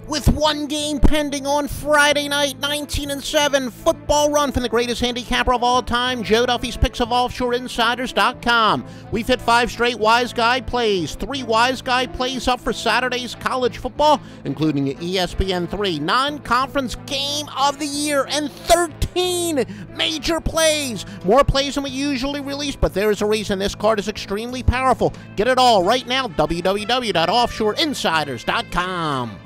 With one game pending on Friday night, 19-7, football run from the greatest handicapper of all time, Joe Duffy's picks of offshoreinsiders.com. We've hit 5 straight Wise Guy plays, 3 Wise Guy plays up for Saturday's college football, including an ESPN3 non-conference game of the year, and 13 major plays. More plays than we usually release, but there's a reason this card is extremely powerful. Get it all right now, www.offshoreinsiders.com.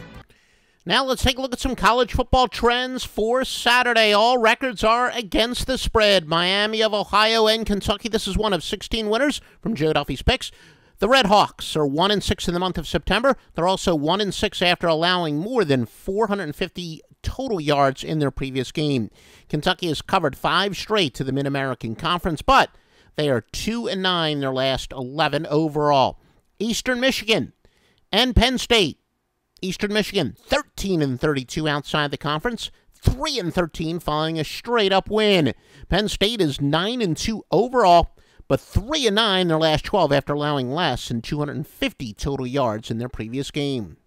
Now let's take a look at some college football trends for Saturday. All records are against the spread. Miami of Ohio and Kentucky. This is one of 16 winners from Joe Duffy's picks. The Red Hawks are 1-6 in the month of September. They're also 1-6 after allowing more than 450 total yards in their previous game. Kentucky has covered 5 straight to the Mid-American Conference, but they are 2-9 their last 11 overall. Eastern Michigan and Penn State. Eastern Michigan, 13-32 outside the conference, 3-13 following a straight-up win. Penn State is 9-2 overall, but 3-9 their last 12 after allowing less than 250 total yards in their previous game.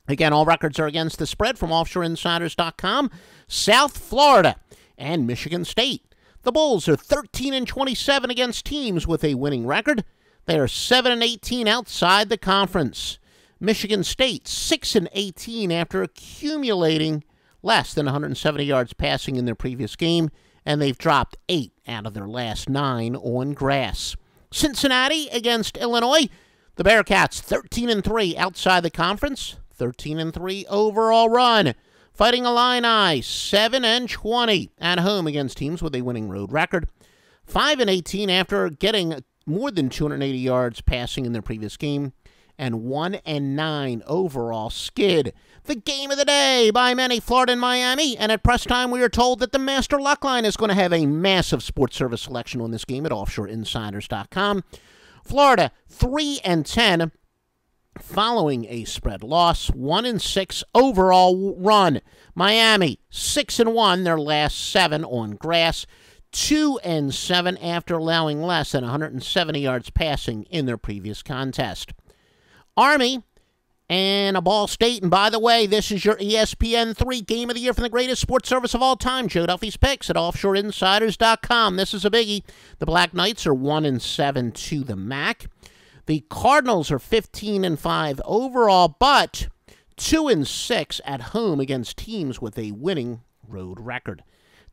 Again, all records are against the spread from offshoreinsiders.com. South Florida and Michigan State. The Bulls are 13-27 against teams with a winning record. They are 7-18 outside the conference. Michigan State, 6-18 after accumulating less than 170 yards passing in their previous game, and they've dropped 8 out of their last 9 on grass. Cincinnati against Illinois. The Bearcats, 13-3 outside the conference, 13-3 overall run. Fighting Illini, 7-20 at home against teams with a winning road record. 5-18 after getting more than 280 yards passing in their previous game. And 1-9 overall skid. The game of the day by many, Florida and Miami. And at press time, we are told that the Master Luck Line is going to have a massive sports service selection on this game at offshoreinsiders.com. Florida, 3-10 following a spread loss. 1-6 overall run. Miami, 6-1 their last 7 on grass. 2-7 after allowing less than 170 yards passing in their previous contest. Army and a Ball State. And by the way, this is your ESPN3 Game of the Year from the greatest sports service of all time, Joe Duffy's picks at offshoreinsiders.com. This is a biggie. The Black Knights are 1-7 to the MAC. The Cardinals are 15-5 overall, but 2-6 at home against teams with a winning road record.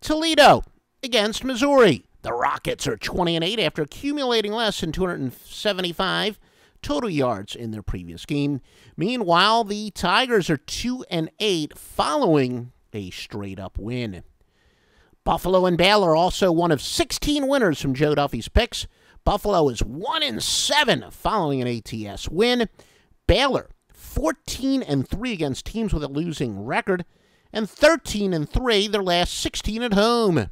Toledo against Missouri. The Rockets are 20-8 after accumulating less than 275 total yards in their previous game. Meanwhile, the Tigers are 2-8 following a straight-up win. Buffalo and Baylor, also one of 16 winners from Joe Duffy's picks. Buffalo is 1-7 following an ATS win. Baylor, 14-3 against teams with a losing record, and 13-3 their last 16 at home.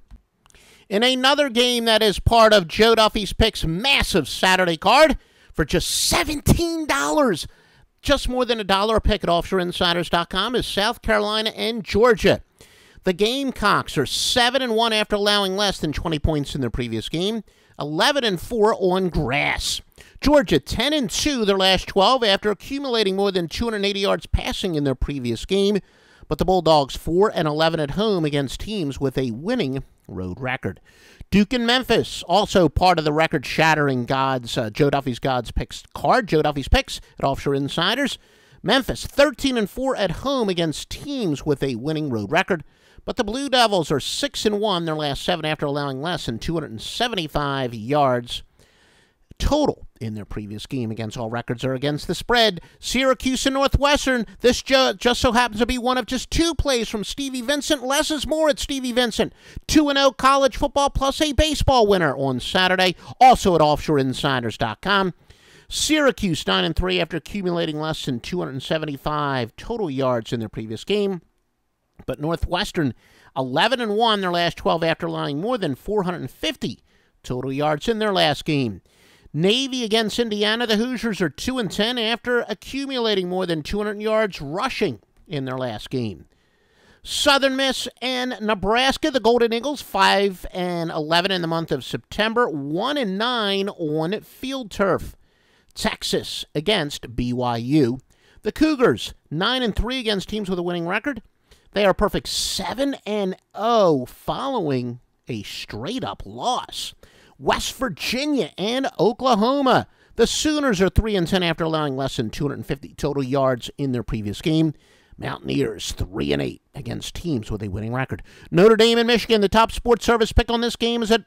In another game that is part of Joe Duffy's picks' massive Saturday card, for just $17, just more than $1 a pick at offshoreinsiders.com, is South Carolina and Georgia. The Gamecocks are 7-1 after allowing less than 20 points in their previous game, 11-4 on grass. Georgia 10-2 their last 12 after accumulating more than 280 yards passing in their previous game, but the Bulldogs 4-11 at home against teams with a winning road record. Duke and Memphis, also part of the record-shattering Joe Duffy's Gods Picks card, Joe Duffy's Picks at Offshore Insiders. Memphis, 13-4 at home against teams with a winning road record, but the Blue Devils are 6-1 their last 7 after allowing less than 275 yards total in their previous game. Against all records are against the spread. Syracuse and Northwestern. This just so happens to be one of just 2 plays from Stevie Vincent. Less is more at Stevie Vincent. 2-0 college football plus a baseball winner on Saturday, also at offshoreinsiders.com. Syracuse 9-3 after accumulating less than 275 total yards in their previous game. But Northwestern 11-1 their last 12 after allowing more than 450 total yards in their last game. Navy against Indiana. The Hoosiers are 2-10 after accumulating more than 200 yards rushing in their last game. Southern Miss and Nebraska. The Golden Eagles 5-11 in the month of September, 1-9 on field turf. Texas against BYU. The Cougars, 9-3 against teams with a winning record. They are perfect 7-0 following a straight-up loss. West Virginia and Oklahoma. The Sooners are 3-10 after allowing less than 250 total yards in their previous game. Mountaineers 3-8 against teams with a winning record. Notre Dame and Michigan. The top sports service pick on this game is at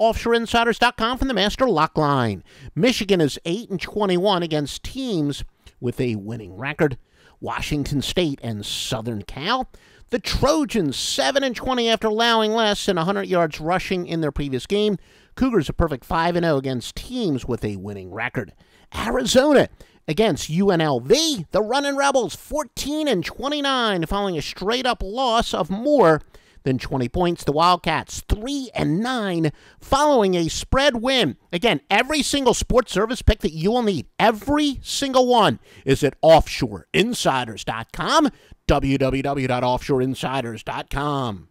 offshoreinsiders.com from the Master Lock Line. Michigan is 8-21 against teams with a winning record. Washington State and Southern Cal. The Trojans 7-20 after allowing less than 100 yards rushing in their previous game. Cougars a perfect 5-0 against teams with a winning record. Arizona against UNLV. The Runnin' Rebels 14-29 following a straight-up loss of more than 20 points. The Wildcats 3-9 following a spread win. Again, every single sports service pick that you will need, every single one, is at offshoreinsiders.com, www.offshoreinsiders.com.